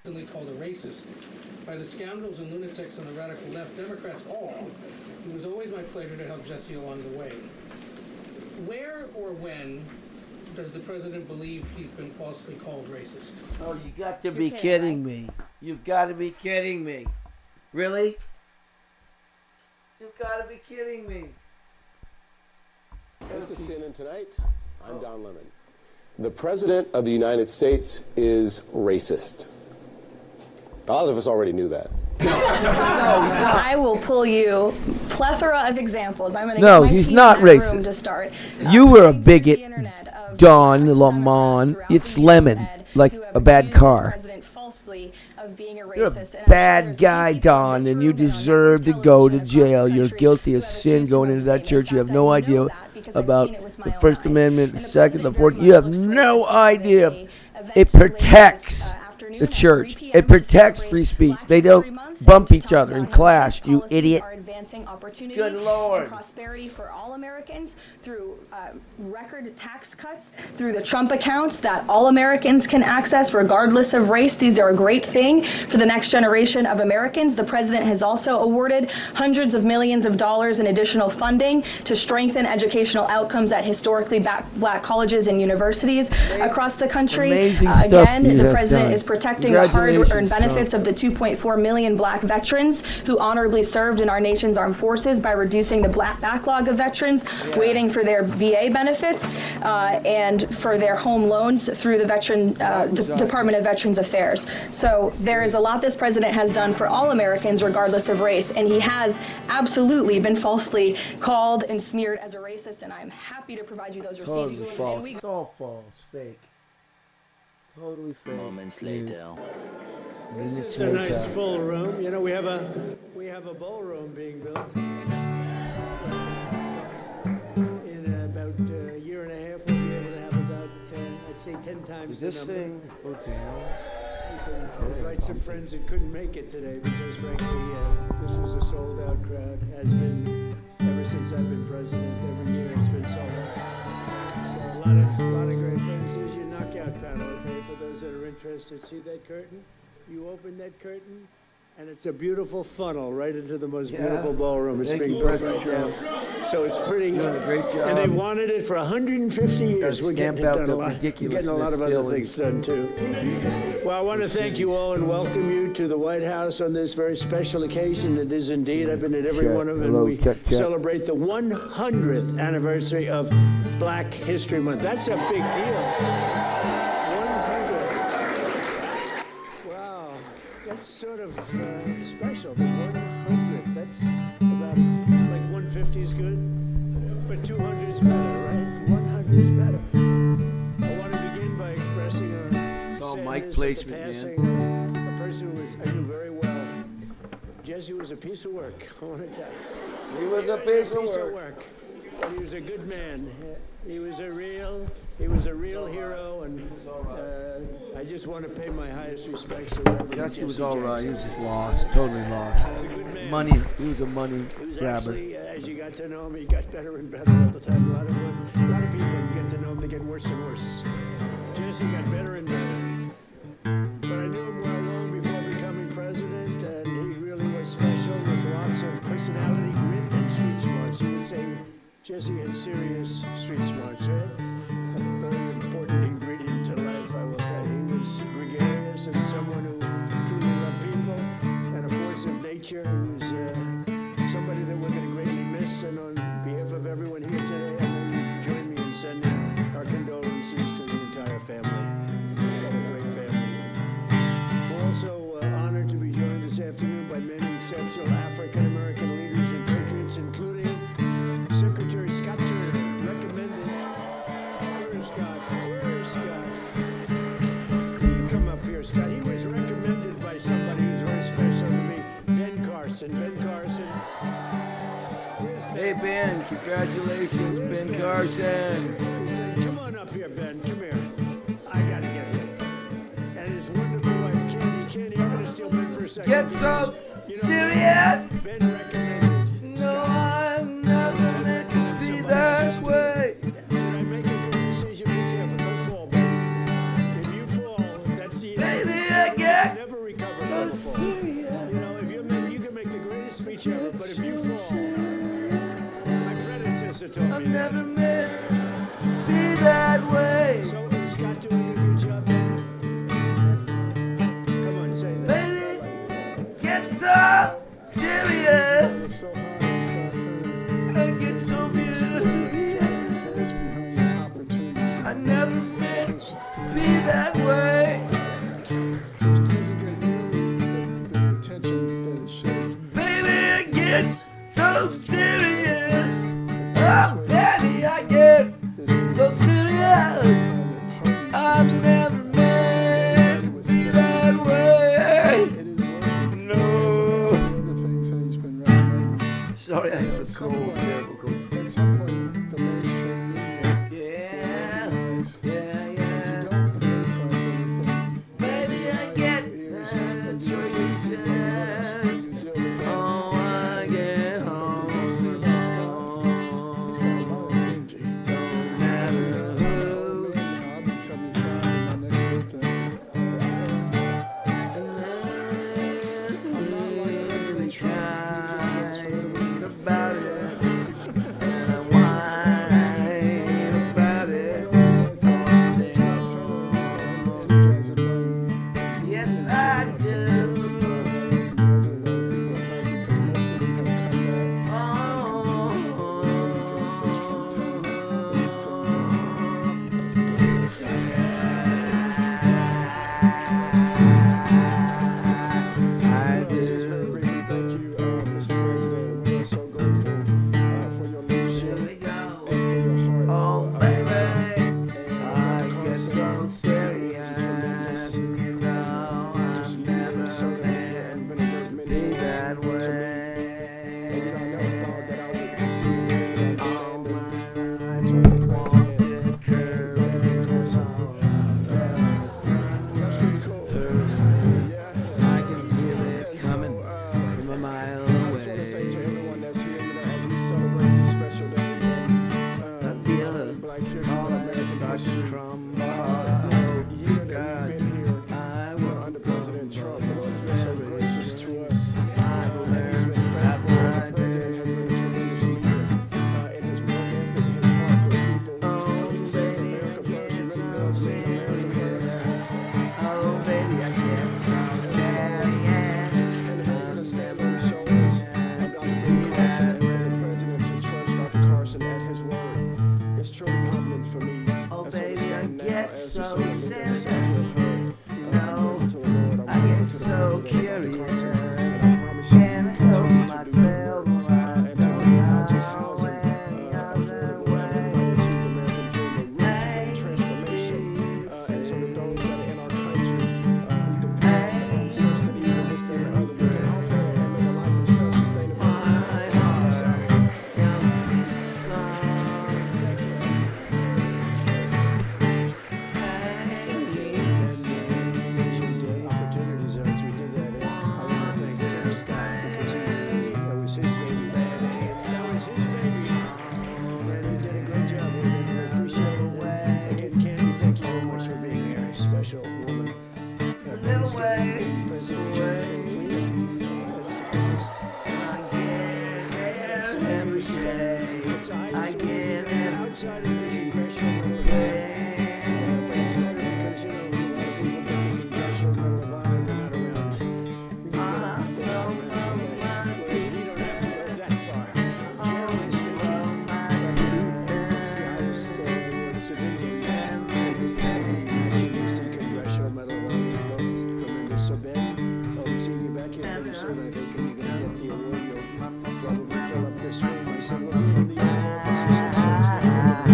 called a racist by the scoundrels and lunatics on the radical left, Democrats all. It was always my pleasure to help Jesse along the way. Where or when does the president believe he's been falsely called racist? Oh, you got to be kidding me. You've got to be kidding me. Really? You've got to be kidding me. This is CNN Tonight. I'm Don Lemon. The President of the United States is racist. A lot of us already knew that. I will pull you plethora of examples. I'm going to No, get my he's team not in that racist. room to start. You were a Going through bigot, the internet of Don Democrats Lemon. throughout It's the years Lemon, said, like who have a bad accused this car. president falsely of being a You're racist. a And I'm sure bad there's guy, many people in Don, this and you room and on deserve to network go to television across the jail. You're country guilty of who have sin accused going him into of the that same. In church. You have fact, no I idea know that because I've about seen it with my the own First eyes. Amendment, And the the Second, the president Fourth. very You much have looks forward no to having idea. a event It later this protects afternoon the at 3 church. p.m. It to protects celebrate free speech. Black They History don't Month and bump to each talk other about in how class, his you policies idiot. are advancing opportunity Good Lord. and prosperity for all Americans through record tax cuts, through the Trump accounts that all Americans can access regardless of race. These are a great thing for the next generation of Americans. The president has also awarded hundreds of millions of dollars in additional funding to strengthen educational outcomes at historically black colleges and universities across the country. Amazing stuff Again, he the has president done. is protecting the Congratulations, hard-earned benefits Trump. of the 2.4 million black veterans who honorably served in our nation's armed forces by reducing the backlog of veterans waiting for their VA benefits and for their home loans through the Department of Veterans Affairs. So there is a lot this president has done for all Americans regardless of race, and he has absolutely been falsely called and smeared as a racist, and I'm happy to provide you those receipts. Totally false. It's all false. Fake. Totally fake. Moments later. This is a nice full room. You know, we have a ballroom being built. In about a year and a half, we'll be able to have about, I'd say 10 times Is the this number. thing hotel? I invite some friends that couldn't make it today because, frankly, this was a sold-out crowd. Has been ever since I've been president. Every year it's been sold out. So a lot of great friends. Here's your knockout panel, okay? For those that are interested, see that curtain? You open that curtain, and it's a beautiful funnel right into the most beautiful ballroom. It's Thank being you, built President right now. So it's pretty. Doing a great job. And they wanted it for 150 years. We're getting it stamp out done a the lot. We're getting a lot of ridiculousness other things done too. Well, I want to thank you all and welcome you to the White House on this very special occasion. It is indeed. I've been at every Check. one of them. Hello, We check, check. celebrate the 100th anniversary of Black History Month. That's a big deal. 100. Wow, that's sort of special. The 100th. That's about like 150 is good, but 200 is better, right? 100 is better. I want to begin by expressing our all sadness mic at placement, the man. passing of a person who I knew very well. Jesse was a piece of work, I want to tell you. He was a piece of work. But he was a good man. He was a real hero, and I just want to pay my highest respects to Reverend Yes, he was Jesse all right. He Jackson. was just lost. Totally lost. He was a good man. Money. He was a money He was grabber. actually, as you got to know him, he got better and better all the time. A lot of people, you get to know him, they get worse and worse. Jesse got better and better. But I knew him well long before becoming president, and he really was special with lots of personality, grit, and street smarts. You would say Jesse had serious street smarts, right? A very important ingredient to life, I will tell you. He was gregarious and someone who truly loved people, and a force of nature. He was somebody that we're going to greatly miss, and on behalf of everyone here today, I know you join me in sending our condolences to the entire family. What a great family. We're also honored to be joined this afternoon by many exceptional African-American leaders and patriots, including Secretary Scott Turner, recommended. Where's Scott? Where's Scott? Could you come up here, Scott? He was recommended by somebody who's very special to me, Ben Carson. Ben Carson. Where's Ben? Hey, Ben. Congratulations, Where's Ben Carson. Come on up here, Ben. Come here. I gotta get you. And his wonderful wife, Candy. Candy, I'm gonna steal Ben for a second. Get because, so you know, serious? Ben recommended No, Scott. I'm not meant to be that way. Did I make a good decision? Be careful. Don't fall, Ben. If you fall, that's the end. Maybe It's I like get never whichever, but if you fall, my predecessor taught I've me that. never meant to be that way. So is Scott doing a good job then? Come on, say that. Baby, get so serious. So hard, Scott. I get so beautiful. I never meant to be that way. Baby, I get so serious. Oh, daddy, I get so serious. I've never meant to be that way. No. Sorry, I have a cold, terrible cold. At some point, the mainstream media Yeah, realize yeah, that you yeah. don't politicize everything. Baby, I get And you serious. deal with that. Oh, I get But the home. best thing about Scott, he's got a lot of energy. Don't matter Oh, who. man, I'll be 75 on my next birthday. I'm not like President Trump. He just goes forever. About it, and I whine about it. Yes, I do. I Just very do. briefly, thank you, Mr. President. We are so grateful for your leadership Here we go. and for your heart Oh, for baby, and I Dr. get Carson, so he serious. is a tremendous You know, just I've leader, never servant, and been a great been mentor that to me. And way. I never thought that I would see you here standing between the president and Dr. Carson. That's pretty cool. Yeah. I can feel it And coming so, from a mile I just want to say to away. everyone that's here, as we celebrate this special day, I feel not only it Black History, all but American start to history. crumble. This year that God, we've been here, I under President Trump, the Lord has been so gracious to us, and He's been I've faithful, and tried the President has been a tremendous leader in his work ethic, his heart for people. When he says America first, he really does mean America first. Oh, baby, I can't And to be able to stand on the shoulders of Dr. Ben Carson and for the President to trust Dr. Carson at his word is truly humbling for me. Oh, And so to baby, stand I now get as the so son of leader and say to your serious. heart, I'm grateful to the Lord, I I'm grateful get to the so President, Dr. Carson, curious. and I promise you, Can't you continue help to do good myself work when I and to don't make not just know housing when I'm affordable and everybody achieve the American dream, but really to bring transformation and so that those that are in our country who depend on subsidies and this, that, and the other, we can offer and live a life of self-sustainability. So help us out. Opportunities as we did that. I want to thank Tim Scott because that was his baby. That was his baby. And he did a great job with it. We appreciate it. Again, Candy, thank you very much for being here. Special woman. Ben's getting the presidential Medal of Freedom. That's the biggest. That's the biggest. It's the highest award outside of the Congressional Medal of Honor. But it's better because, a lot of people get the Congressional Medal of Honor, they're not around. We don't have to go that far. Generally speaking, it's the highest award civilian. And actually, it's the Congressional Medal of Honor, both tremendous. So, Ben, I'll be seeing you back here pretty soon, I think, and you're going to get the award. You'll probably fill up this room. I said, we'll do it in the office. He said, so it's not going to be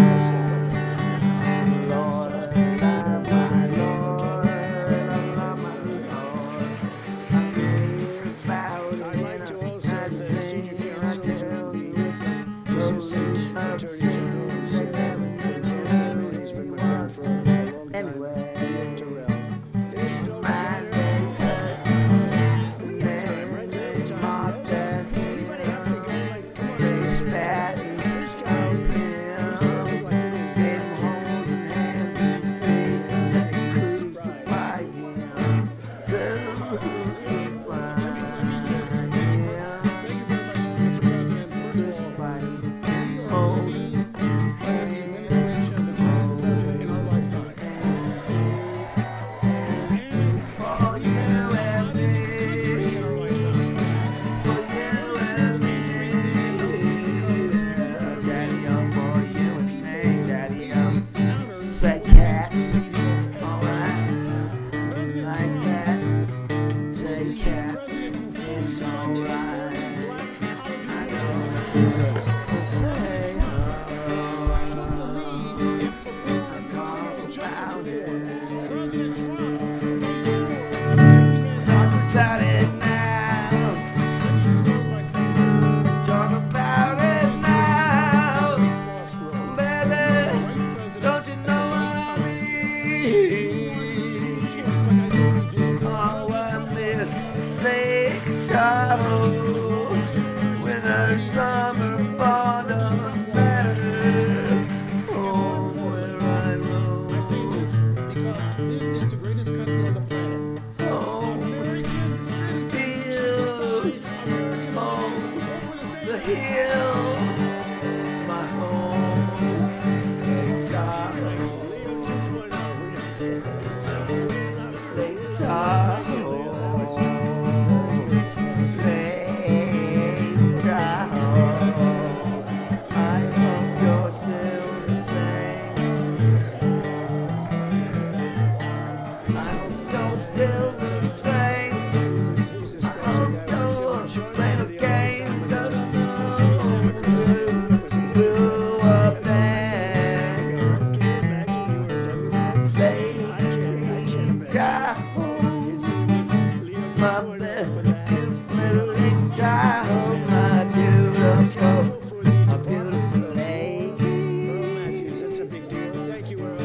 This is the greatest country on the planet. American citizens should decide American elections. Vote for the same The thing. hill, my home, Lake Tahoe, Leo 2.0. Lake Tahoe, Lake Tahoe. I hope you're still the same. I hope you're still the same. He's a special guy. We've seen Play him the show game. a long time ago. This is a Democrat. He was a Democrat. Can you imagine you were a Democrat? I can't imagine. You'd see Leo 2.0 up in that. Council for the Department of Earl Matthews. That's a big deal. Thank you, Earl.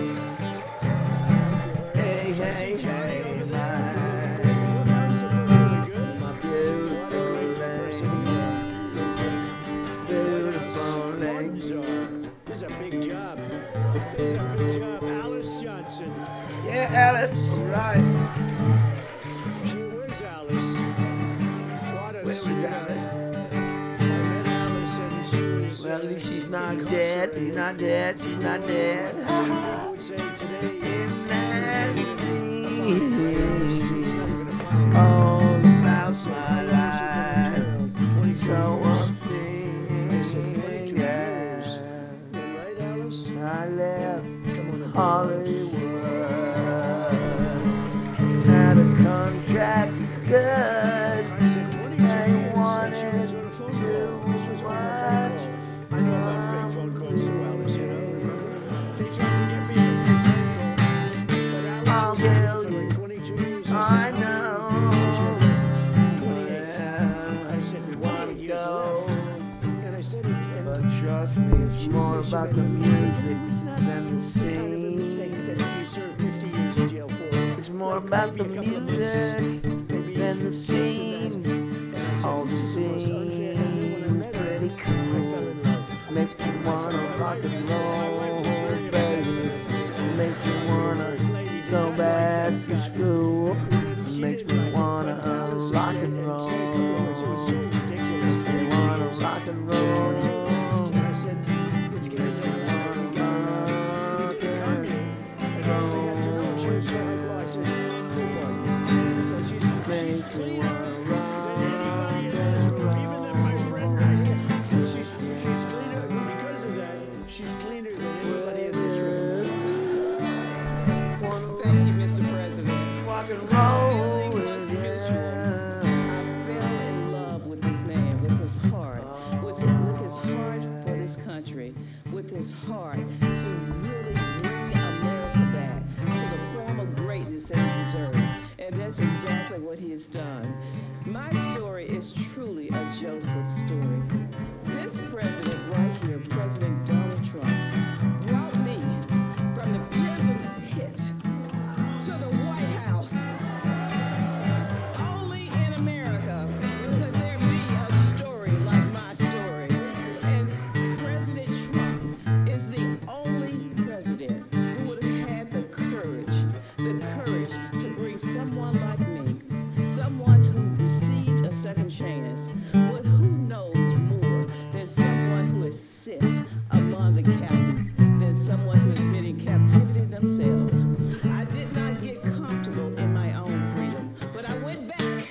Hey, I see hey, Johnny hey, over there. my Your house is really good. beautiful What a great person you are. beautiful Pardon, lady. sir. This is a big job. This is a big job. Alice Johnson. Yeah, Alice, right. Where's Alice? What a Where was sweetheart. Alice? I met Alice and she was. Well, at least she's not dead. She's not dead. She's not dead. Some people would say today. It's not even a fine. All about my life. So I said 22 years. Right, Alice? I left Come on up. Hollywood. Had a contract good. I said 22 years. And she was on a phone call. This was over a phone call. I know about fake phone calls too, Alice, you know. They tried to get me a fake phone call. But Alice was with me for like 22 years. I said, know. "How many years has she left?" 28. I said, 28 years Go. left. And I said, But and trust me, it's more about the music it's not than the the kind of a scene. mistake that you serve 50 years in jail for. It's more Like about the maybe a couple of months, music maybe than the this and that. scene. And I said, All this is the most the unfair. And then when I met her, pretty I fell in love. makes me wanna rock and roll, baby. Makes me wanna go back to school. Makes me wanna rock and roll. It was so ridiculous. Makes me wanna rock and roll. And I said, it's getting to the line. We did a comedy. And then we got to know her. She was so high class. I said, football. So she's cleaner than anybody in this room, even than my friend right here. She's cleaner because of that. She's cleaner than anybody in this room. Thank you, Mr. President. Rock and Feeling roll. was mutual. I fell in love with this man, with his heart, with his heart for this country, with his heart to really bring America back to the form of greatness that it deserved. And that's exactly what he has done. My story is truly a Joseph story. This president right here, President Donald Trump, brought me from the prison pit to the White House. Only in America could there be a story like my story. And President Trump is the only president who would have had the courage to bring someone like me, someone who received a second chance, but who knows more than someone who is sit among the captives, than someone who has been in captivity themselves. I did not get comfortable in my own freedom, but I went back,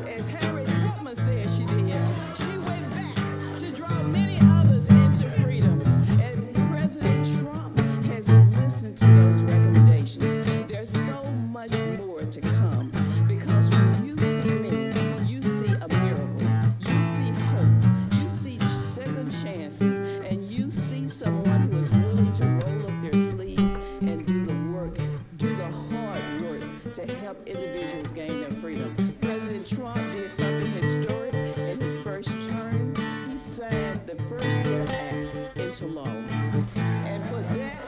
as Harriet Tubman said she did. She went back to draw many others into freedom. And President Trump has listened to those recommendations. There's so much more to come, because when you see me, you see a miracle, you see hope, you see second chances, and you see someone who is willing to roll up their sleeves and do the work, do the hard work to help individuals gain their freedom. President Trump did something historic in his first term. He signed the First Step Act into law. And for that,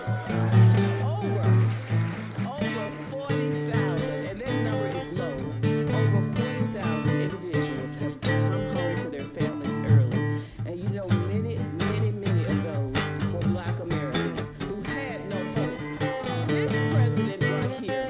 over 40,000, and that number is low, over 40,000 individuals have come home to their families early. And you know, many of those were Black Americans who had no hope. This president right here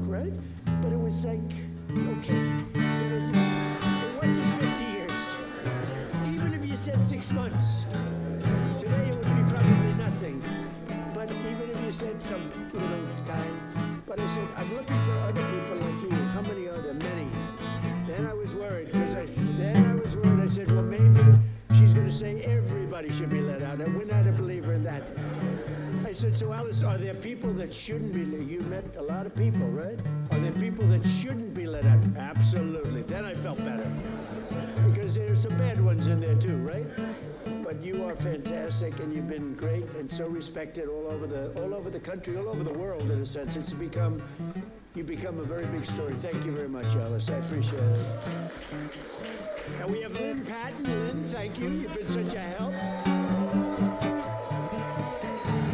right? But it was like, okay, it wasn't 50 years. Even if you said 6 months, today it would be probably nothing. But even if you said some little time, but I said, I'm looking for other people like you. How many are there? Many. Then I was worried, I said, well, maybe she's going to say everybody should be let out. And we're not a believer in that. I said, so Alice, are there people that shouldn't be? You met a lot of people, right? Are there people that shouldn't be let out? Absolutely. Then I felt better. Because there's some bad ones in there too, right? But you are fantastic, and you've been great and so respected all over the country, all over the world in a sense. You've become a very big story. Thank you very much, Alice. I appreciate it. And we have Lynn Patton. Lynn, thank you. You've been such a help.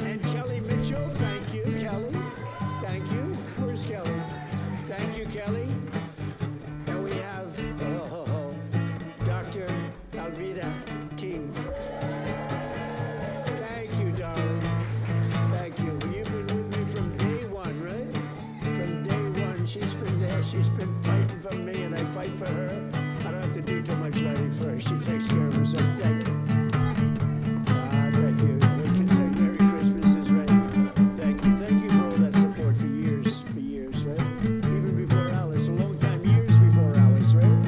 And Kelly Mitchell, thank you, Kelly. Thank you. Where's Kelly? Thank you, Kelly. And we have Dr. Alvida King. Thank you, darling. Thank you. You've been with me from day one, right? From day one, she's been there. She's been fighting for me, and I fight for her. I don't have to do too much fighting for her. She takes care of herself. Thank you. Thank you. We can say Merry Christmases, right? Thank you. Thank you for all that support for years, right? Even before Alice, a long time, years before Alice, right?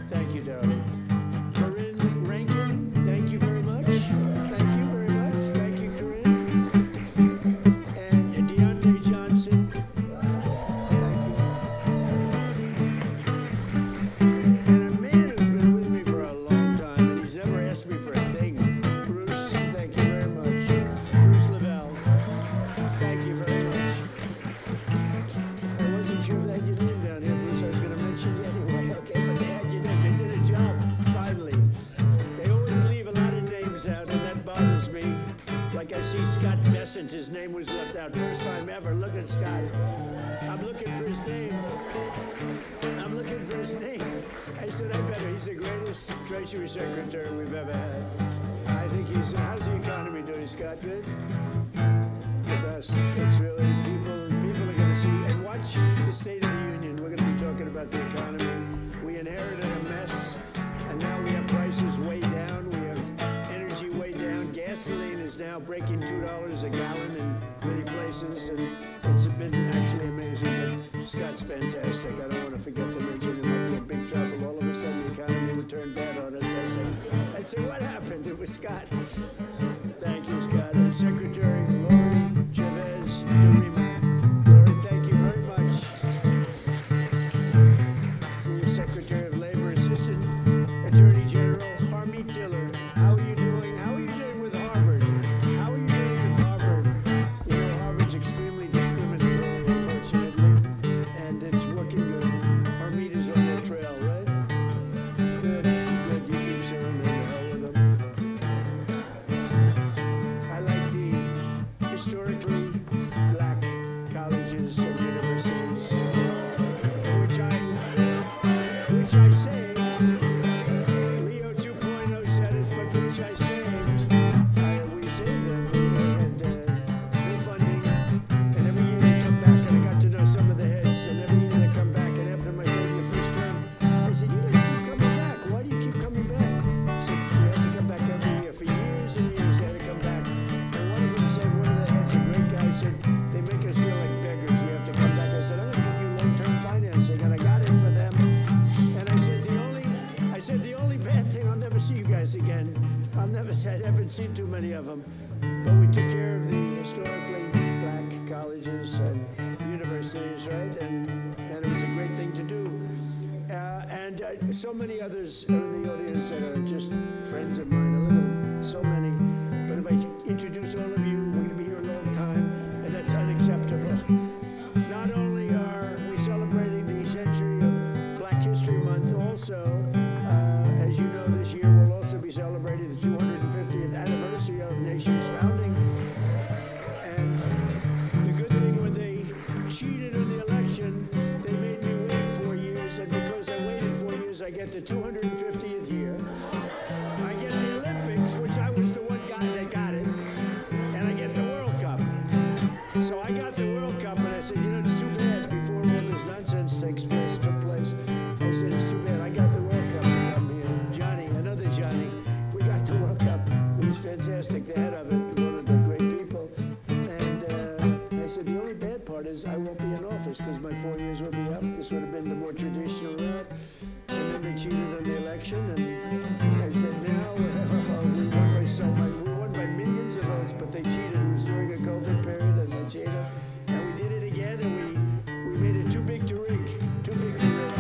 Thank you, darling. Corinne Rankin, thank you very much. Thank you very much. Thank you, Corinne. And Deontay Johnson. Thank you. And a man who's been with me for a long time, and he's never asked me for a thing. Bruce, thank you very much. Bruce Lavelle, thank you very much. I wasn't sure if they had your name down here, Bruce. I was going to mention you anyway. Okay, but they had your name. They did a job, finally. They always leave a lot of names out, and that bothers me. Like I see Scott Bessent, his name was left out. First time ever. Look at Scott. I'm looking for his name. I said, I bet he's the greatest Treasury Secretary we've ever had. I think how's the economy doing, Scott? Good? The best. It's really, people are going to see, and watch the State of the Union. We're going to be talking about the economy. We inherited a mess, and now we have prices way down. We have energy way down. Gasoline is now breaking $2 a gallon in many places, and it's been actually amazing. But Scott's fantastic. I don't want to forget to mention him. Might be in big trouble. All of a sudden, the economy would turn bad on us. I said, what happened? It was Scott. Thank you, Scott. And Secretary Lori Chavez Durima. Lori, thank you very much. For your Secretary of Labor, Assistant Attorney General Harmeet Diller. How are you doing? How are you doing with Harvard? How are you doing with Harvard? You know, Harvard's extremely discriminatory, unfortunately, and it's working good. Harmeet is on their trail, right? Good. You keep showing them the hell with them. I like the historically black colleges and universities, which I saved. Leo 2.0 said it, but which I saved. We saved them. They had no funding, and every year they come back, and I got to know some of the heads, and every year they come back, and after my 31st term, I said, you guys keep coming back. Why do you keep coming back? I said, we have to come back every year. For years and years, they had to come back. And one of them said, one of the heads, a great guy, said, they make us feel like beggars. We have to come back. I said, I'm going to give you long-term financing, and I got it for them. And I said, the only bad thing, I'll never see you guys again. I haven't seen too many of them. But we took care of the historically black colleges and universities, right? And it was a great thing to do. And so many others are in the audience that are just friends of mine. I look at them, so many. But if I introduce all of you, we're going to be here a long time, and that's unacceptable. Not only are we celebrating the century of Black History Month, also, as you know, this year we'll also be celebrating the 250th anniversary of our nation's founding. And the good thing, when they cheated in the election, they made me wait 4 years, and because I waited 4 years, I get the 250th year. I get the Olympics, which I was the one guy that got it, and I get the World Cup. So I got the World Cup, and I said, you know, it's too bad before all me up. This would have been the more traditional route. And then they cheated on the election, and I said, now we won by so much. We won by millions of votes, but they cheated. It was during a COVID period, and they cheated. And we did it again, and we made it too big to rig. Too big to rig.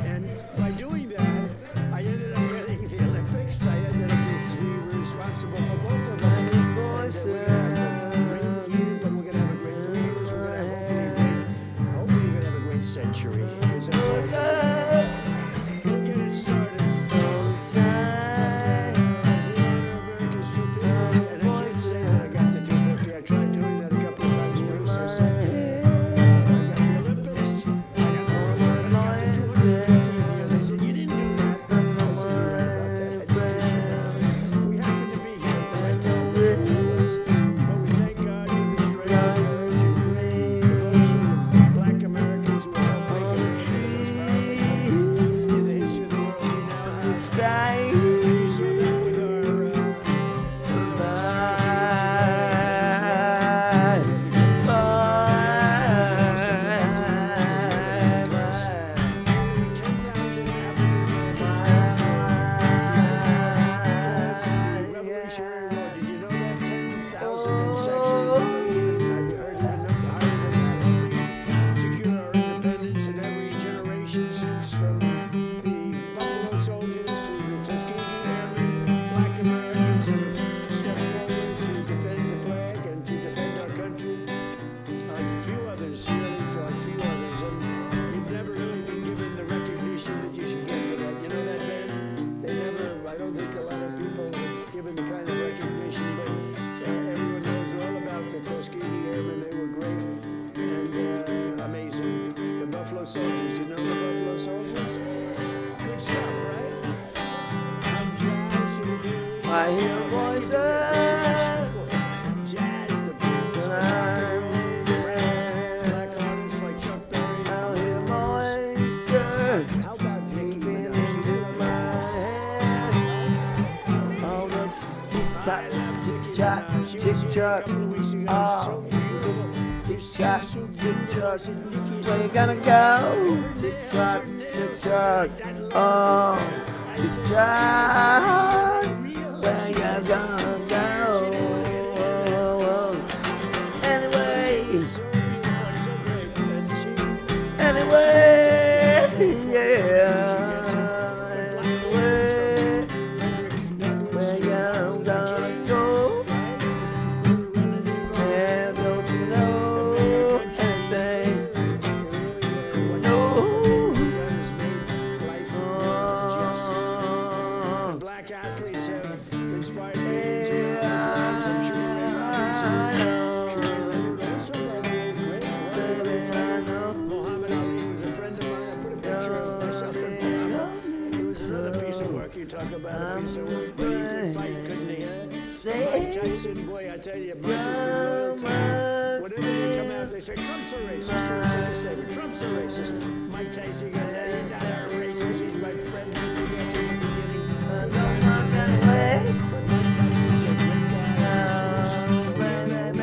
And by doing that, I ended up getting the Olympics. I ended up being responsible for both of them. And we're going to have a great year, but we're going to have a great 3 years. We're going to have hopefully we're going to have a great century. Because that's what we'll get it started. But as we know, America's 250, and I can't say that I got the 250. I tried doing that a couple of times, Bruce. I said, I got the Olympics, I got the World Cup, and I got the 250 in here. They said, you didn't do that. I said, you're right about that. I didn't do that. We happened to be here at the right time. That's all it was. But we thank God for the strength and courage and great devotion of black Americans who helped make America the most powerful country in the history of the world. We now have. You saw that with our attack a few weeks ago. Revolutionary War. Did you know that 10,000 and sexually I've heard even higher than that, helping secure our independence in every generation since, from the Buffalo Soldiers to the Tuskegee Airmen. Black Americans have stepped forward to defend the flag and to defend our country like few others, really, like few others. And you've never really been given the recognition that you should get for that. You know that, Ben? They never, I don't think a lot of people have given the kind of recognition, but everyone knows all about the Tuskegee Airmen. They were great and amazing. The Buffalo Soldiers, you know the Buffalo Soldiers? Good stuff, right? From jazz to the blues. I hear Oh, you can do that tradition. Jazz, the blues, the rock and roll, the rap, black artists like Chuck Berry. I hear voices How about Nicki Minaj? You know I love Nicki Minaj. She was here a couple of weeks ago. So beautiful. Tick-tock, So beautiful. I said, Nicki, where you gonna go? Tick-tock, tick-tock, oh, tick-tock, where you gonna go? Anyway, so beautiful and so great. And she, anyway, yeah, Where you gonna go? And don't you know anything? Black athletes have inspired millions around the globe, from Sugar Ray Robinson. Sugar Ray also, by the way, great friend. Muhammad Ali was a friend of mine. I put a picture of myself and Muhammad. He was another piece of work. You talk about a piece of work, but he could fight, couldn't he? Mike Tyson, boy, I tell you, Mike has been loyal to me. Whenever they come out, they say, Trump's a racist. Trump's a statement. Trump's a racist. Mike Tyson goes, he's not a racist. He's my friend. He's been there from the beginning. Good times and bad. But Mike Tyson's a great guy. He's so great. And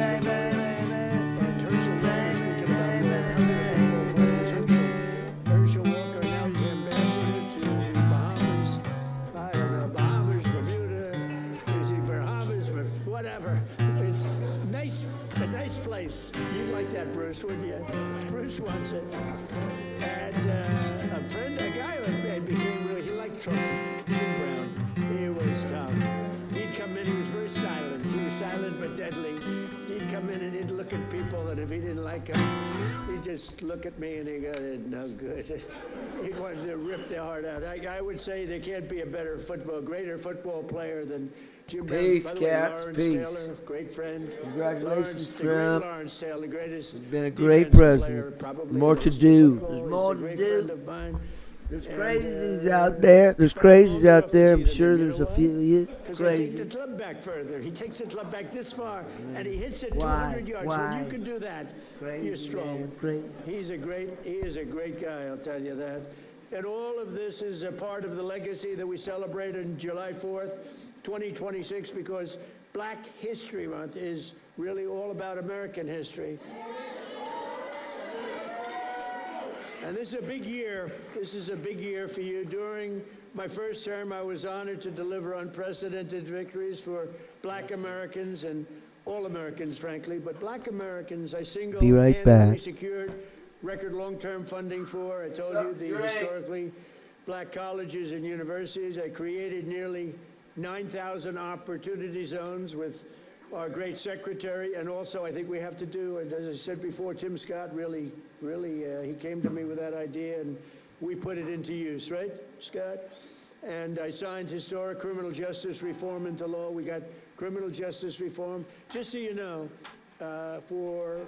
Herschel Walker, speaking about another football player, was Herschel Walker. Now he's ambassador to the Bahamas. I don't know, Bahamas, Bermuda. Is he Bahamas? Whatever. It's nice, a nice place. You'd like that, Bruce, wouldn't you? Bruce wants it. And a friend, a guy who became really, he liked Trump, Jim Brown. He was tough. He'd come in, he was very silent. He was silent but deadly. He'd come in and he'd look at people, and if he didn't like them, he'd just look at me and he'd go, no good. He wanted to rip their heart out. I would say there can't be a greater football player than Jim Brown. Peace, By the way, Caps, Lawrence peace. Taylor, great friend. Congratulations, The great Trump. Lawrence Taylor, the greatest. Been a great defensive president. player, probably More in to the do. football. There's He's more a to great do. friend of mine. There's And, crazies out there. There's crazies out there. I'm sure there's a few of you Because I take the crazy. club back further. He takes the club back this far, and he hits it Why? 200 yards. Why? When you can do that, Crazy, you're strong. man, crazy. He is a great guy, I'll tell you that. And all of this is a part of the legacy that we celebrate on July 4th, 2026, because Black History Month is really all about American history. And this is a big year. This is a big year for you. During my first term, I was honored to deliver unprecedented victories for black Americans and all Americans, frankly, but black Americans I Be right single-handedly back. secured record long-term funding for. I told you the historically black colleges and universities. I created nearly 9,000 opportunity zones with our great secretary, and also I think we have to do, and as I said before, Tim Scott really, he came to me with that idea, and we put it into use, right, Scott? And I signed historic criminal justice reform into law. We got criminal justice reform. Just so you know, for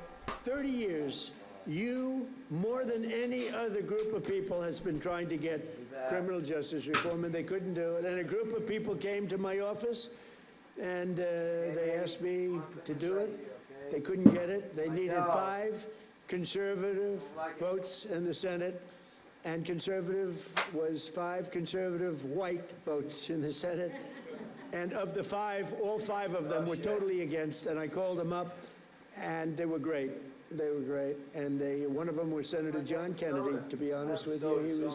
30 years, you, more than any other group of people, has been trying to get criminal justice reform, and they couldn't do it. And a group of people came to my office, and they asked me to do it. They couldn't get it. They needed 5 conservative votes in the Senate, and conservative was 5 conservative white votes in the Senate. And of the 5, all 5 of them were totally against, and I called them up, and they were great. They were great. And one of them was Senator John Kennedy, to be honest with you.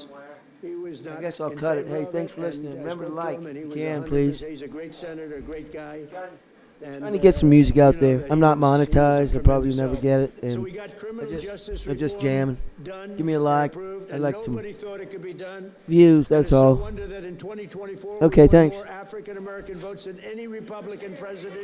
He was not. I guess I'll in cut it. favor Hey, of thanks it, for listening. and I Remember to spoke like him, and he if was you can, 100%. please. He's a great senator, a great guy. And, Trying to get some music out you know, there. that I'm he not was a monetized. I'll probably tremendous never help. get it. So And we got criminal justice I'm just reform jamming. done Give me a and like. approved, I and like some nobody thought it could be done. views. And That's it's no all. wonder that in 2024 Okay, we won thanks. more African American votes than any Republican president